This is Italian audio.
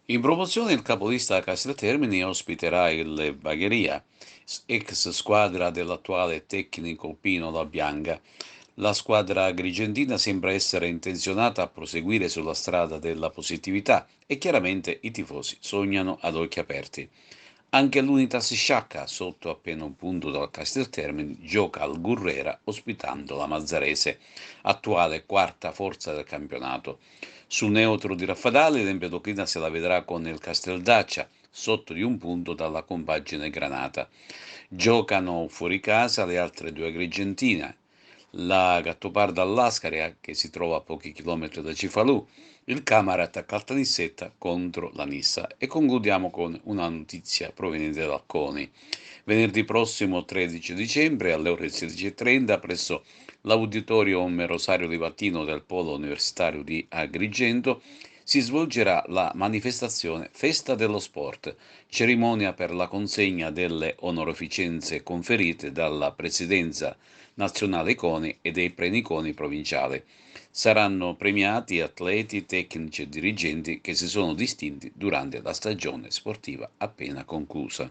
In promozione il capolista Casteltermini ospiterà il Bagheria, ex squadra dell'attuale tecnico Pino La Bianca. La squadra agrigentina sembra essere intenzionata a proseguire sulla strada della positività e chiaramente i tifosi sognano ad occhi aperti. Anche l'Unitas Sciacca, sotto appena un punto dal Casteltermini, gioca al Gurrera ospitando la Mazzarese, attuale quarta forza del campionato. Sul neutro di Raffadali l'Empedoclina se la vedrà con il Casteldaccia, sotto di un punto dalla compagine Granata. Giocano fuori casa le altre due Agrigentine, la Gattoparda all'Ascari, che si trova a pochi chilometri da Cifalù, il Camarat a Caltanissetta contro la Nissa. E concludiamo con una notizia proveniente dal CONI. Venerdì prossimo 13 dicembre alle ore 16:30 presso l'Auditorium Rosario Livatino del Polo Universitario di Agrigento si svolgerà la manifestazione Festa dello Sport, cerimonia per la consegna delle onorificenze conferite dalla Presidenza nazionale CONI e dei preniconi provinciali. Saranno premiati atleti, tecnici e dirigenti che si sono distinti durante la stagione sportiva appena conclusa.